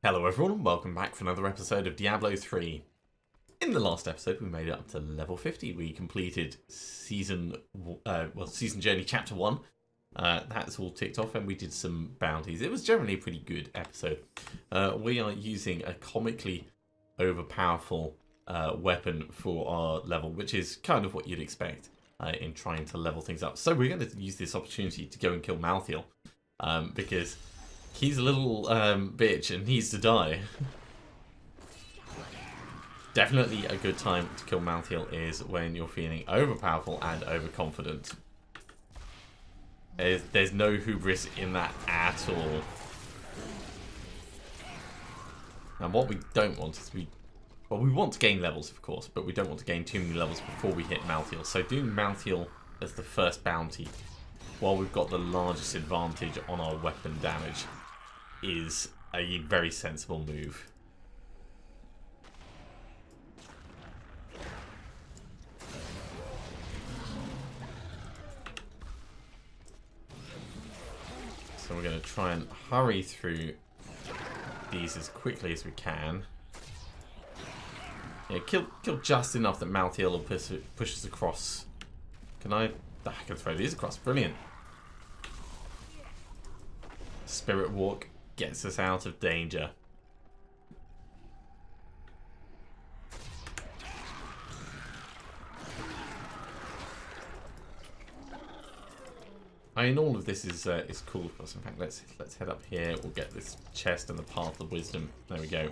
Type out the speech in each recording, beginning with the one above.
Hello everyone, and welcome back for another episode of Diablo 3. In the last episode, we made it up to level 50. We completed Season Journey Chapter 1. That's all ticked off, and we did some bounties. It was generally a pretty good episode. We are using a comically overpowerful weapon for our level, which is kind of what you'd expect in trying to level things up. So we're going to use this opportunity to go and kill Malthael, because he's a little bitch and needs to die. Definitely a good time to kill Malthael is when you're feeling overpowerful and overconfident. There's no hubris in that at all. And what we don't want is we want to gain levels, of course, but we don't want to gain too many levels before we hit Malthael. So doing Malthael as the first bounty, while we've got the largest advantage on our weapon damage, is a very sensible move. So we're going to try and hurry through these as quickly as we can. Yeah, kill just enough that Malthael will push us across. I can throw these across. Brilliant. Spirit Walk gets us out of danger. I mean, all of this is cool for us. In fact, let's head up here. We'll get this chest and the Path of Wisdom. There we go.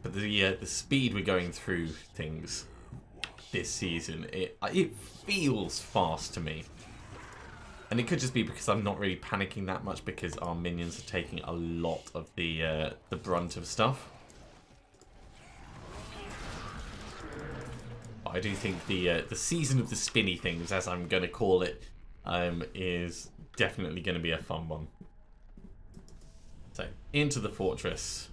But the speed we're going through things this season, it feels fast to me. And it could just be because I'm not really panicking that much because our minions are taking a lot of the brunt of stuff. But I do think the season of the spinny things, as I'm going to call it, is definitely going to be a fun one. So, into the fortress.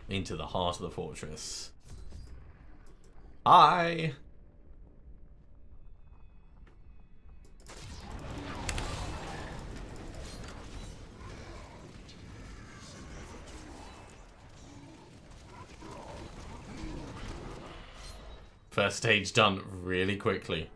Into the heart of the fortress. Hi! First stage done really quickly.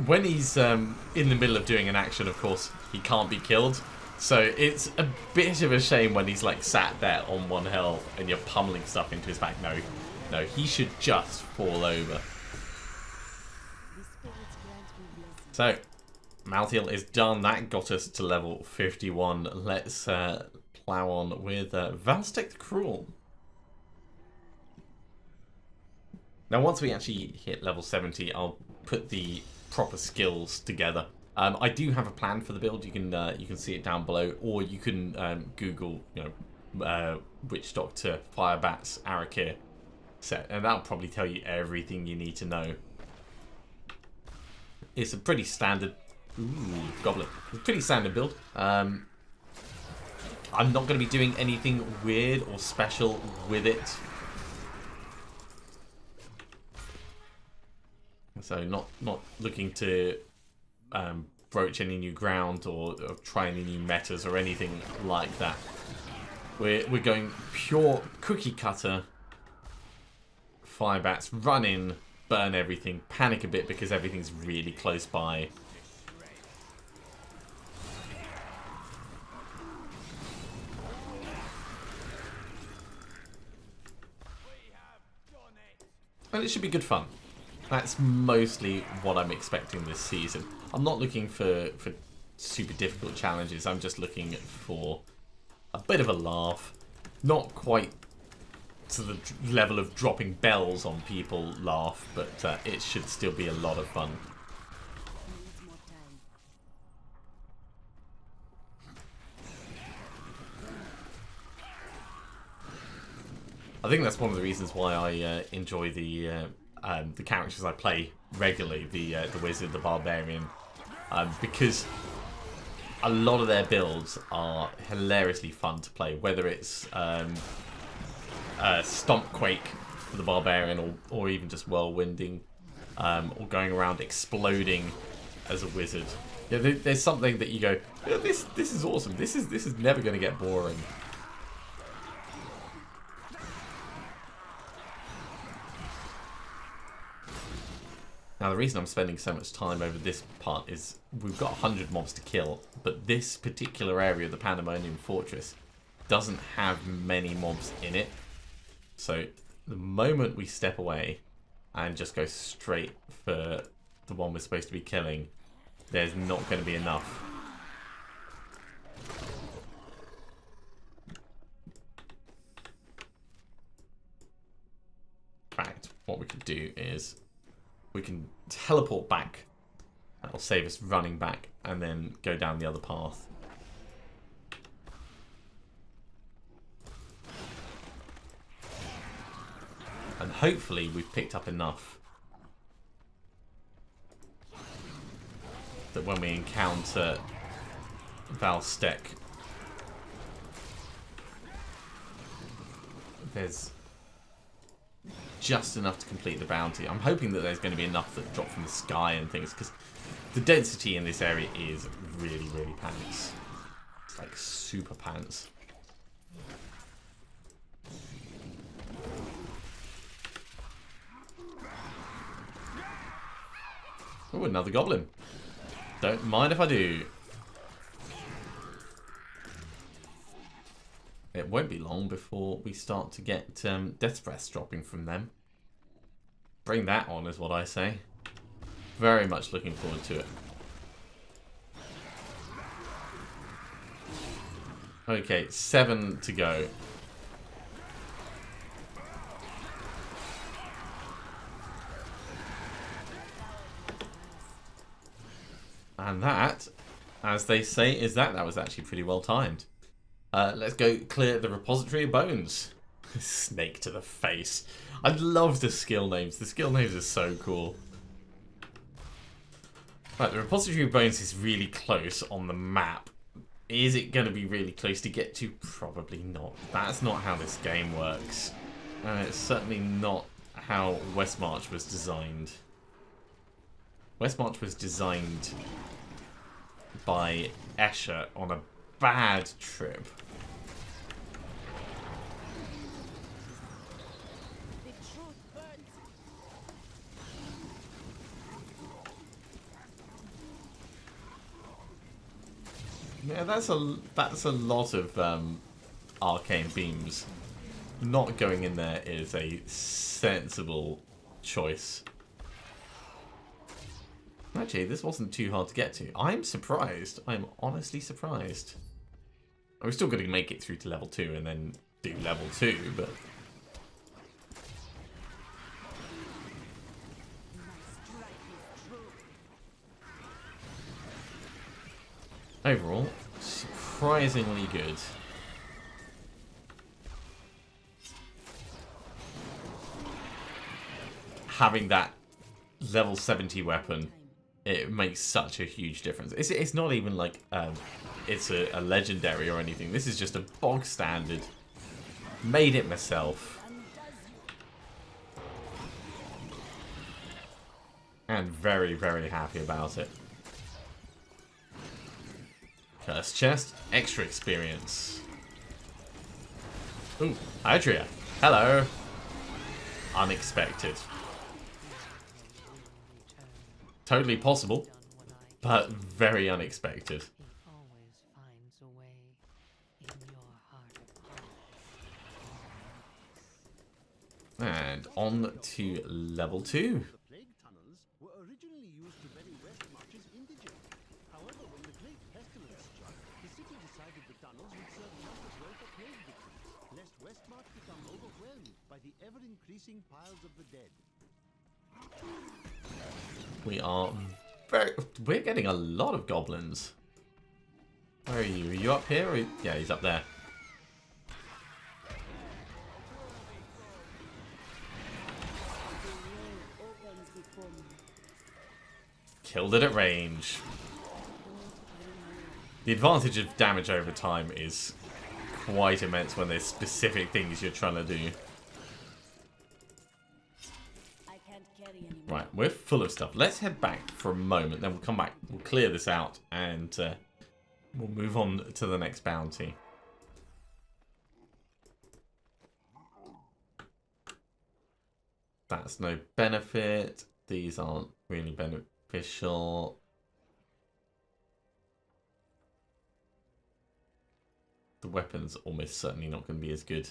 When he's in the middle of doing an action, of course, he can't be killed. So it's a bit of a shame when he's like sat there on 1 health and you're pummeling stuff into his back. No, he should just fall over. So, Malthael is done. That got us to level 51. Let's plow on with Valstek the Cruel. Now, once we actually hit level 70, I'll put the proper skills together. I do have a plan for the build. You can see it down below, or you can Google, Witch Doctor Firebats Arakir set, and that'll probably tell you everything you need to know. It's a pretty standard. Goblin. It's a pretty standard build. I'm not going to be doing anything weird or special with it. So not looking to broach any new ground or try any new metas or anything like that. We're going pure cookie cutter. Firebats, run in, burn everything, panic a bit because everything's really close by. And it should be good fun. That's mostly what I'm expecting this season. I'm not looking for super difficult challenges. I'm just looking for a bit of a laugh. Not quite to the level of dropping bells on people laugh, but it should still be a lot of fun. I think that's one of the reasons why I enjoy the characters I play regularly, the wizard, the barbarian, because a lot of their builds are hilariously fun to play. Whether it's Stomp Quake for the barbarian, or even just whirlwinding, or going around exploding as a wizard. Yeah, there's something that you go, yeah, this is awesome. This is never going to get boring. Now, the reason I'm spending so much time over this part is we've got 100 mobs to kill, but this particular area of the Pandemonium Fortress doesn't have many mobs in it. So the moment we step away and just go straight for the one we're supposed to be killing, there's not going to be enough. In fact, what we could do is we can teleport back. That'll save us running back and then go down the other path. And hopefully we've picked up enough that when we encounter Valstek, there's just enough to complete the bounty. I'm hoping that there's going to be enough that drop from the sky and things, because the density in this area is really, really pants. It's like super pants. Oh, another goblin. Don't mind if I do. It won't be long before we start to get death breaths dropping from them. Bring that on is what I say. Very much looking forward to it. Okay, 7 to go. And that, as they say, is that. That was actually pretty well timed. Let's go clear the repository of bones. Snake to the face. I love the skill names. The skill names are so cool. Right, the repository of bones is really close on the map. Is it going to be really close to get to? Probably not. That's not how this game works. And it's certainly not how Westmarch was designed. Westmarch was designed by Escher on a bad trip. Yeah, that's a lot of arcane beams. Not going in there is a sensible choice. Actually, this wasn't too hard to get to. I'm surprised. I'm honestly surprised. I'm still going to make it through to level 2 and then do level 2, but... overall, surprisingly good. Having that level 70 weapon, it makes such a huge difference. It's not even like it's a legendary or anything. This is just a bog standard. Made it myself. And very, very happy about it. Cursed chest, extra experience. Ooh, Adria. Hello. Unexpected. Totally possible, but very unexpected. And on to level 2. We're getting a lot of goblins. Where are you? Are you up here? Or... yeah, he's up there. Killed it at range. The advantage of damage over time is quite immense when there's specific things you're trying to do. Right, we're full of stuff. Let's head back for a moment, then we'll come back. We'll clear this out, and we'll move on to the next bounty. That's no benefit. These aren't really beneficial. The weapon's almost certainly not going to be as good.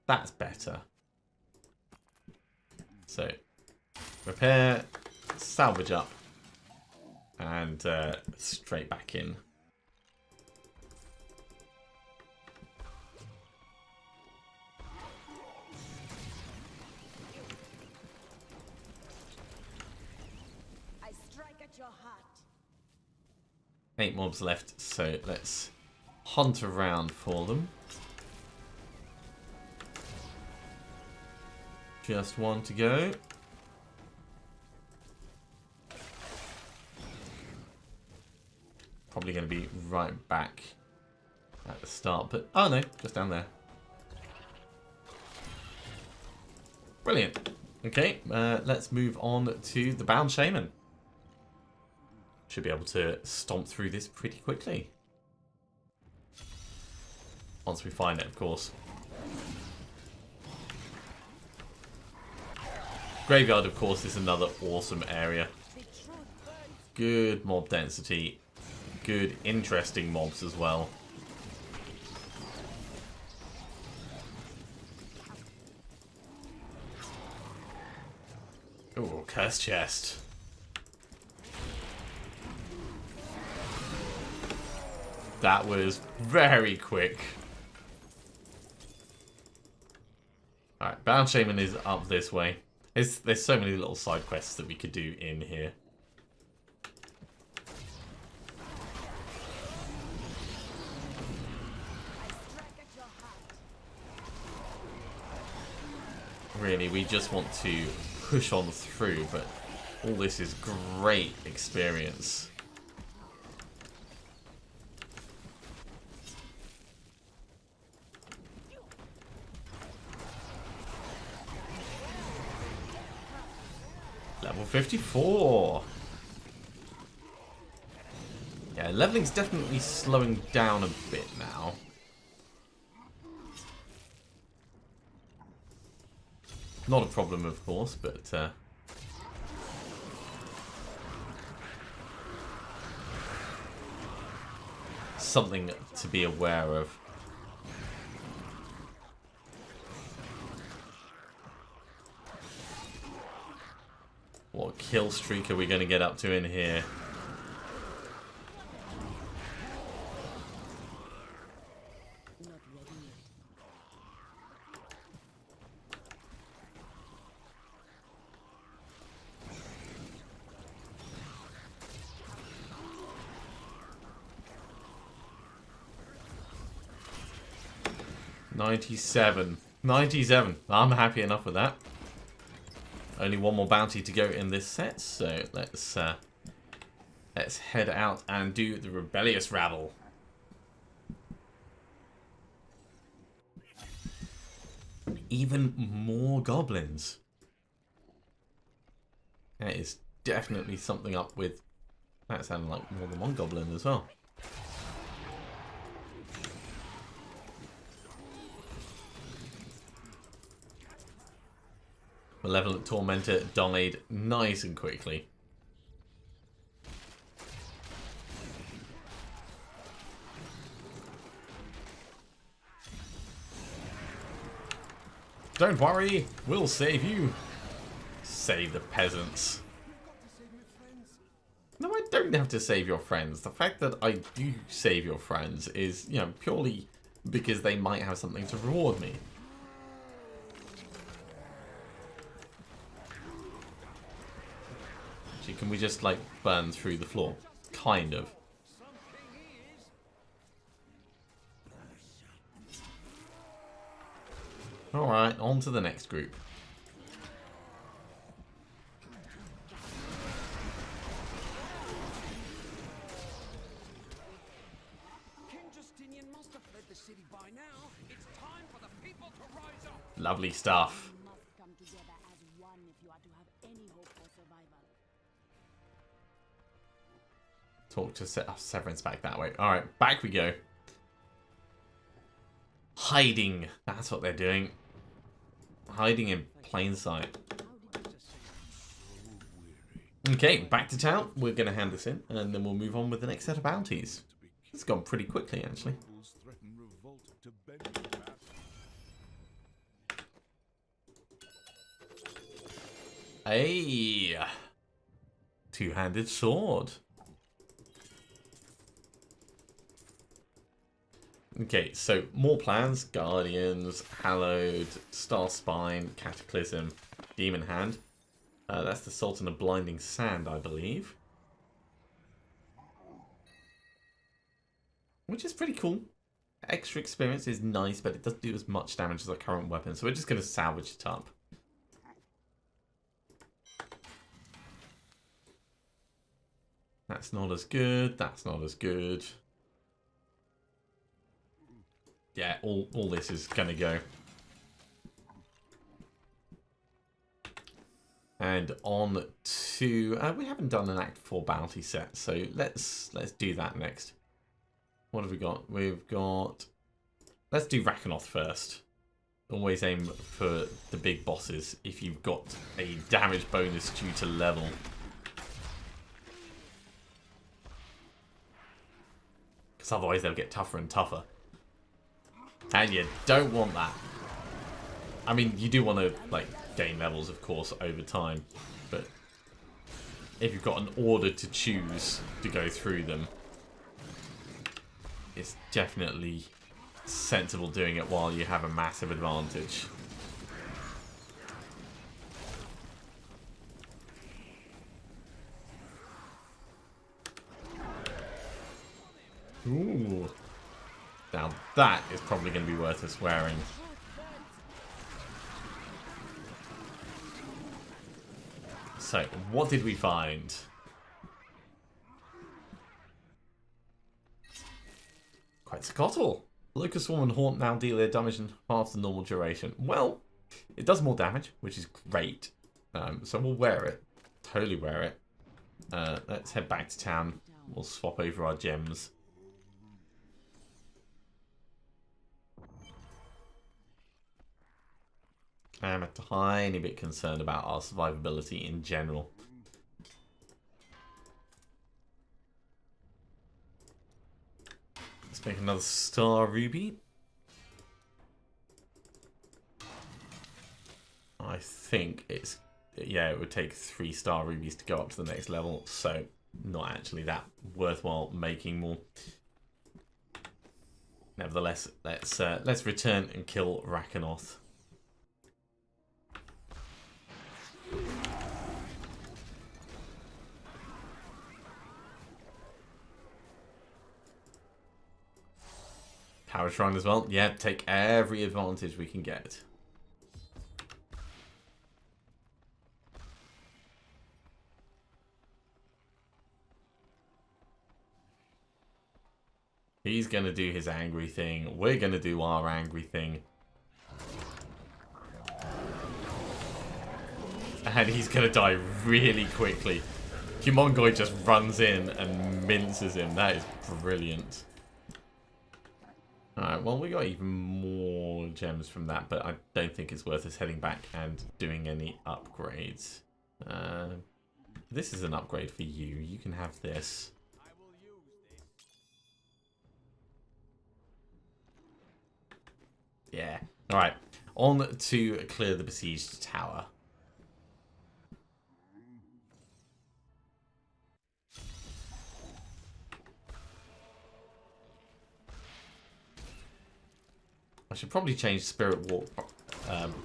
That's better. So, repair, salvage up, and straight back in. I strike at your heart. 8 mobs left, so let's hunt around for them. Just one to go. Probably going to be right back at the start, but oh no, just down there. Brilliant. Okay, let's move on to the Bound Shaman. Should be able to stomp through this pretty quickly. Once we find it, of course. Graveyard, of course, is another awesome area. Good mob density. Good, interesting mobs as well. Ooh, Curse Chest. That was very quick. Alright, Bound Shaman is up this way. There's so many little side quests that we could do in here. Really, we just want to push on through, but all this is great experience. Level 54. Yeah, leveling's definitely slowing down a bit now. Not a problem, of course, but something to be aware of. What kill streak are we going to get up to in here? Not ready yet. $97. $97. I'm happy enough with that. Only one more bounty to go in this set, so let's head out and do the Rebellious Rabble. Even more goblins. That is definitely something up with. That sounded like more than one goblin as well. Malevolent Tormentor died nice and quickly. Don't worry, we'll save you. Save the peasants. No, I don't have to save your friends. The fact that I do save your friends is, you know, purely because they might have something to reward me. Can we just, like, burn through the floor? Kind of. Alright, on to the next group. Lovely stuff. You must come together as one if you are to have any hope for survival. Talk to Severance back that way. Alright, back we go. Hiding. That's what they're doing. Hiding in plain sight. Okay, back to town. We're going to hand this in, and then we'll move on with the next set of bounties. It's gone pretty quickly, actually. Hey! Two-handed sword. Okay, so more plans. Guardians, Hallowed, Star Spine, Cataclysm, Demon Hand. That's the Sultan of Blinding Sand, I believe. Which is pretty cool. Extra experience is nice, but it doesn't do as much damage as our current weapon, so we're just going to salvage it up. That's not as good. That's not as good. Yeah, all this is going to go. And on to... we haven't done an Act 4 bounty set, so let's do that next. What have we got? We've got... Let's do Rakanoth first. Always aim for the big bosses if you've got a damage bonus due to level. Because otherwise they'll get tougher and tougher. And you don't want that. I mean, you do want to, like, gain levels, of course, over time. But if you've got an order to choose to go through them, it's definitely sensible doing it while you have a massive advantage. Ooh. Now that is probably going to be worth us wearing. So, what did we find? Quetzalcoatl. Locust Swarm and Haunt now deal their damage in half the normal duration. Well, it does more damage, which is great. So we'll wear it. Totally wear it. Let's head back to town. We'll swap over our gems. I'm a tiny bit concerned about our survivability in general. Let's make another Star Ruby. I think it's... Yeah, it would take 3 Star Rubies to go up to the next level, so not actually that worthwhile making more. Nevertheless, let's return and kill Rakanoth. Power Shrine as well. Yeah, take every advantage we can get. He's going to do his angry thing. We're going to do our angry thing. And he's going to die really quickly. Humongoi just runs in and minces him. That is brilliant. Alright, well, we got even more gems from that, but I don't think it's worth us heading back and doing any upgrades. This is an upgrade for you. You can have this. Yeah. Alright, on to clear the besieged tower. I should probably change Spirit Walk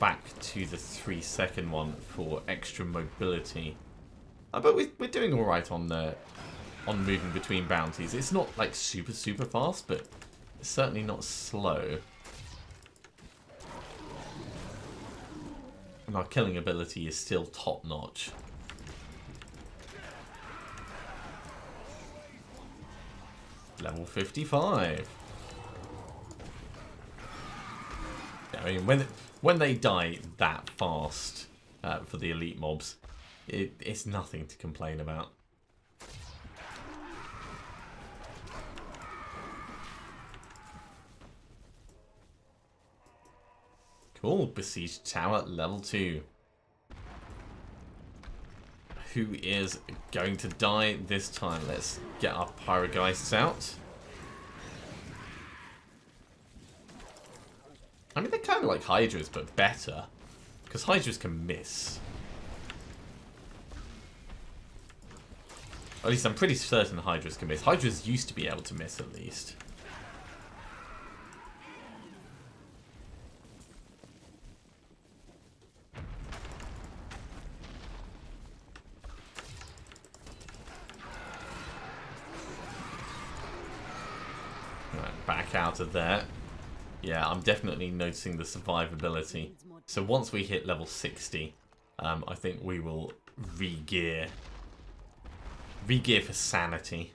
back to the 3-second one for extra mobility. But we're doing all right on moving between bounties. It's not like super fast, but it's certainly not slow. And our killing ability is still top notch. Level 55. Yeah, I mean, when they die that fast for the elite mobs, it's nothing to complain about. Cool, besieged tower level 2. Who is going to die this time? Let's get our Pyrogeists out. I mean, they're kind of like Hydras, but better. Because Hydras can miss. At least I'm pretty certain Hydras can miss. Hydras used to be able to miss, at least. Right, back out of there. Yeah, I'm definitely noticing the survivability. So once we hit level 60, I think we will re-gear. Re-gear for sanity.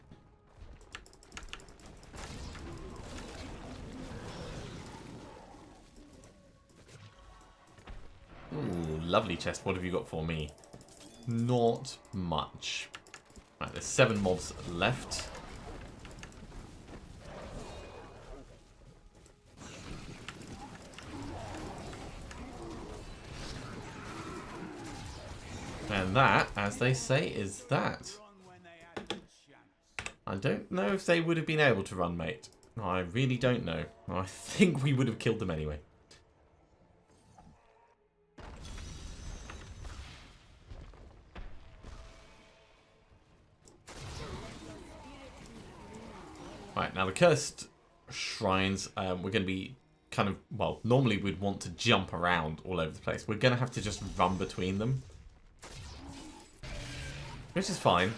Ooh, lovely chest. What have you got for me? Not much. Right, there's 7 mobs left. And that, as they say, is that. I don't know if they would have been able to run, mate. I really don't know. I think we would have killed them anyway. Right, now the cursed shrines, we're going to be kind of, well, normally we'd want to jump around all over the place. We're going to have to just run between them. Which is fine.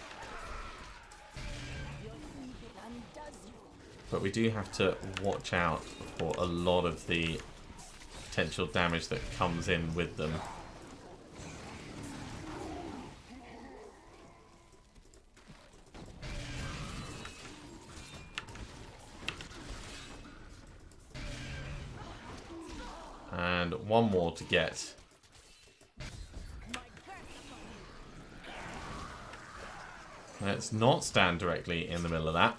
But we do have to watch out for a lot of the potential damage that comes in with them. And one more to get. Let's not stand directly in the middle of that.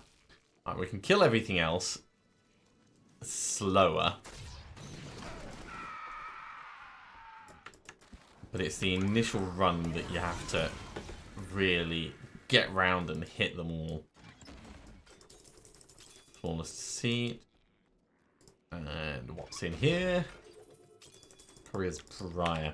Right, we can kill everything else slower. But it's the initial run that you have to really get round and hit them all. Flawless Seed. And what's in here? Courier's Briar.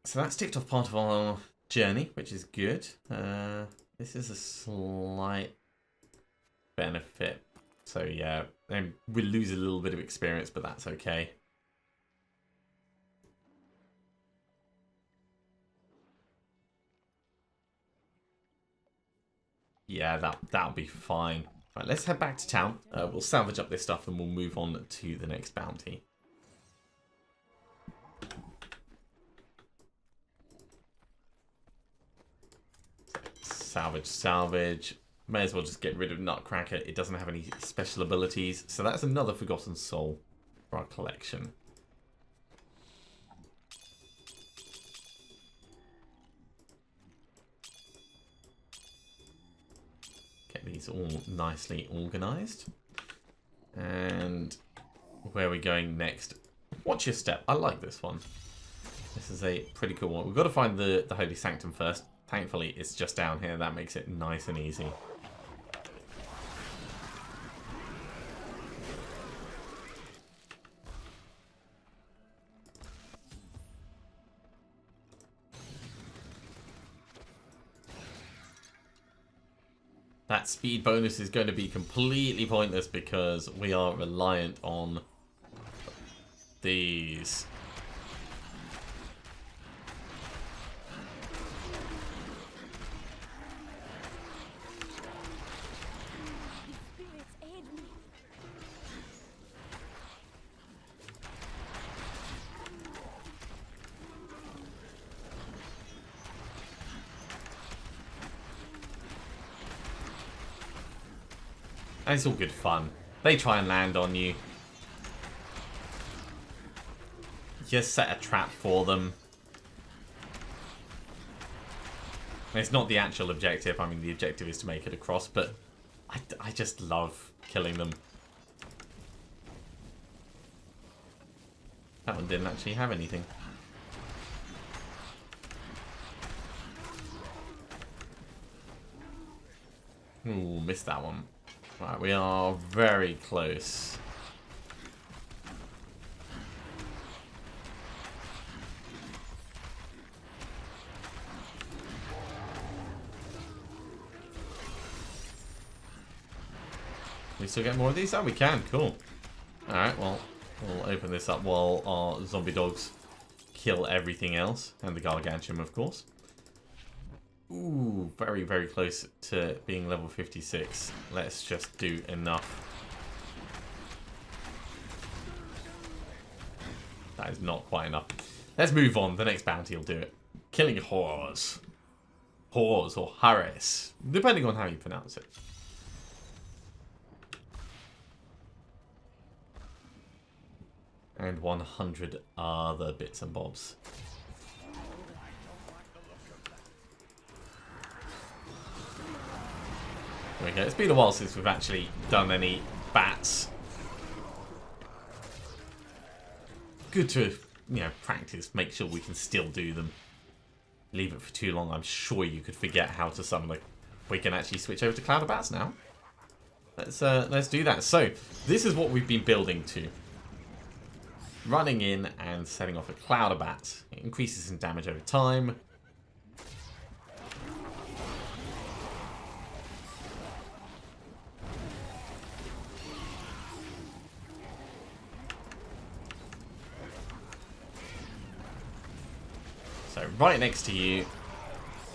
So that's ticked off part of our journey, which is good. This is a slight benefit. So yeah, we lose a little bit of experience, but that's okay. Yeah, that'll be fine. Right, let's head back to town. We'll salvage up this stuff and we'll move on to the next bounty. Salvage. May as well just get rid of Nutcracker. It doesn't have any special abilities. So that's another Forgotten Soul for our collection. Get these all nicely organised. And where are we going next? Watch Your Step. I like this one. This is a pretty cool one. We've got to find the Holy Sanctum first. Thankfully, it's just down here. That makes it nice and easy. That speed bonus is going to be completely pointless because we are reliant on these. And it's all good fun. They try and land on you. Just set a trap for them. It's not the actual objective. I mean, the objective is to make it across, but I just love killing them. That one didn't actually have anything. Ooh, missed that one. Right, we are very close. We still get more of these? Oh, we can. Cool. Alright, well, we'll open this up while our zombie dogs kill everything else. And the gargantuan, of course. Ooh, very, very close to being level 56. Let's just do enough. That is not quite enough. Let's move on. The next bounty will do it. Killing whores. Whores or harris, depending on how you pronounce it. And 100 other bits and bobs. There we go. It's been a while since we've actually done any bats. Good to, you know, practice. Make sure we can still do them. Leave it for too long, I'm sure you could forget how to summon them. We can actually switch over to Cloud of Bats now. Let's do that. So, this is what we've been building to. Running in and setting off a Cloud of Bats. It increases in damage over time. So right next to you,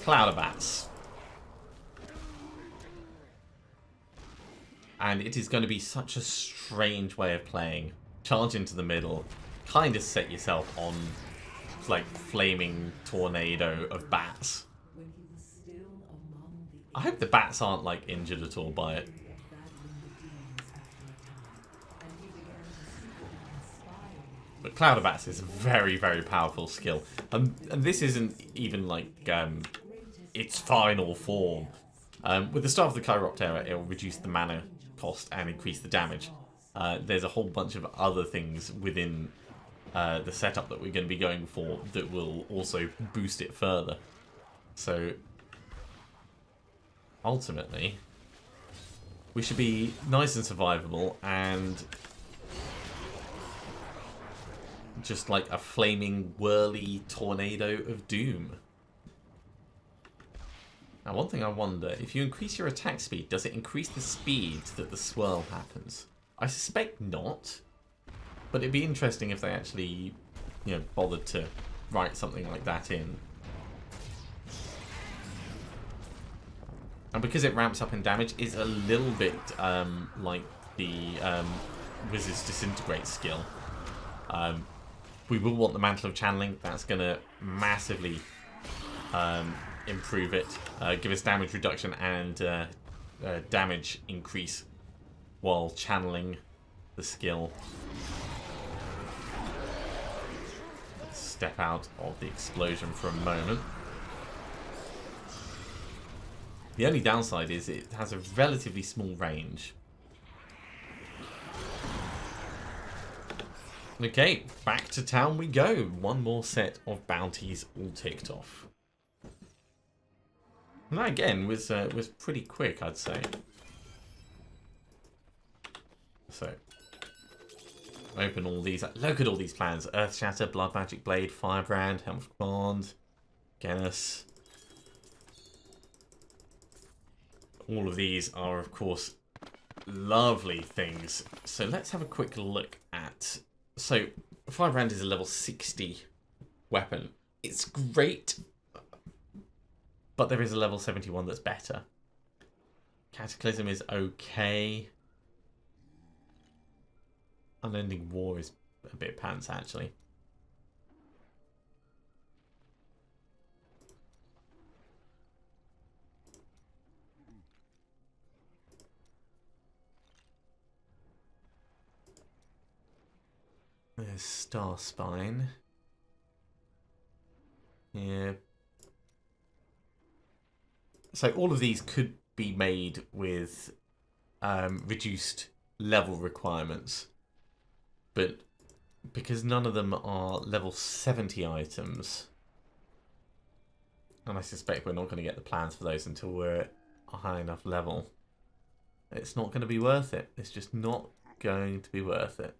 Cloud of Bats. And it is going to be such a strange way of playing. Charge into the middle, kind of set yourself on like flaming tornado of bats. I hope the bats aren't like injured at all by it. But Cloud of Bats is a very, very powerful skill. And this isn't even like its final form. With the start of the Chiroptera, it will reduce the mana cost and increase the damage. There's a whole bunch of other things within the setup that we're going to be going for that will also boost it further. So, ultimately, we should be nice and survivable and just like a flaming, whirly tornado of doom. Now, one thing I wonder, if you increase your attack speed, does it increase the speed that the swirl happens? I suspect not, but it'd be interesting if they actually, you know, bothered to write something like that in. And because it ramps up in damage, it's a little bit like the Wizard's Disintegrate skill. We will want the Mantle of Channeling. That's going to massively improve it, give us damage reduction and damage increase while channeling the skill. Let's step out of the explosion for a moment. The only downside is it has a relatively small range. Okay, back to town we go. One more set of bounties all ticked off. And that again was pretty quick, I'd say. So, open all these. Look at all these plans: Earth Shatter, Blood Magic Blade, Firebrand, Helm of Command, Genus. All of these are, of course, lovely things. So let's have a quick look at. So, Firebrand is a level 60 weapon. It's great, but there is a level 71 that's better. Cataclysm is okay. Unending War is a bit pants, actually. There's Star Spine. Yeah. So all of these could be made with reduced level requirements, but because none of them are level 70 items, and I suspect we're not going to get the plans for those until we're at a high enough level, it's not going to be worth it. It's just not going to be worth it.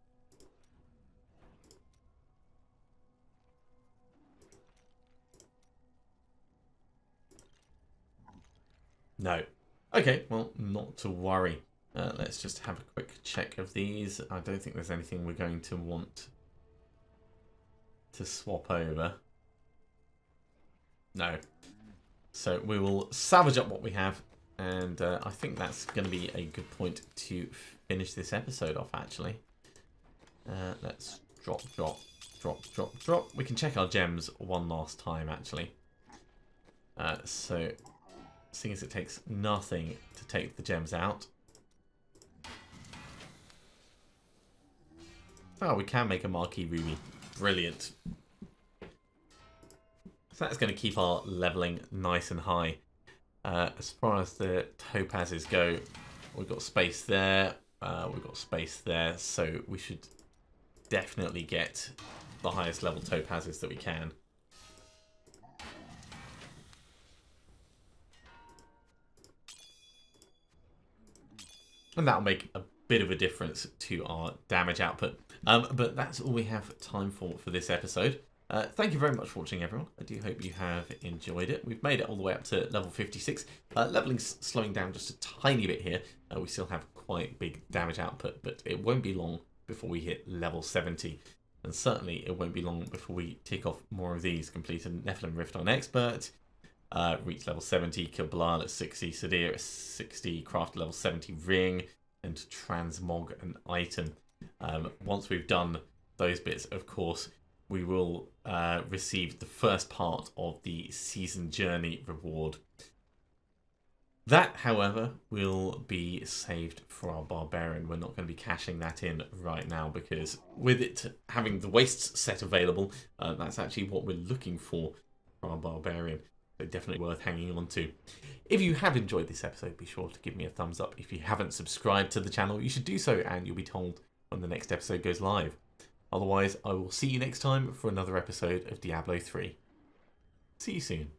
No. Okay, well, not to worry. Let's just have a quick check of these. I don't think there's anything we're going to want to swap over. No. So we will salvage up what we have, and I think that's going to be a good point to finish this episode off, actually. Let's drop. We can check our gems one last time, actually. So, seeing as it takes nothing to take the gems out. Oh, we can make a marquee ruby. Brilliant. So that's going to keep our leveling nice and high. As far as the topazes go, we've got space there. We've got space there. So we should definitely get the highest level topazes that we can. And that'll make a bit of a difference to our damage output. But that's all we have time for this episode. Thank you very much for watching, everyone. I do hope you have enjoyed it. We've made it all the way up to level 56. Leveling's slowing down just a tiny bit here. We still have quite big damage output, but it won't be long before we hit level 70. And certainly it won't be long before we tick off more of these. Complete a Nephilim Rift on Expert. Reach level 70, kill Belial at 60, Sadir at 60, craft level 70 ring, and transmog an item. Once we've done those bits, of course, we will receive the first part of the Season Journey reward. That, however, will be saved for our Barbarian. We're not going to be cashing that in right now because with it having the wastes set available, that's actually what we're looking for our Barbarian. So definitely worth hanging on to. If you have enjoyed this episode, be sure to give me a thumbs up. If you haven't subscribed to the channel, you should do so, and you'll be told when the next episode goes live. Otherwise, I will see you next time for another episode of Diablo 3. See you soon.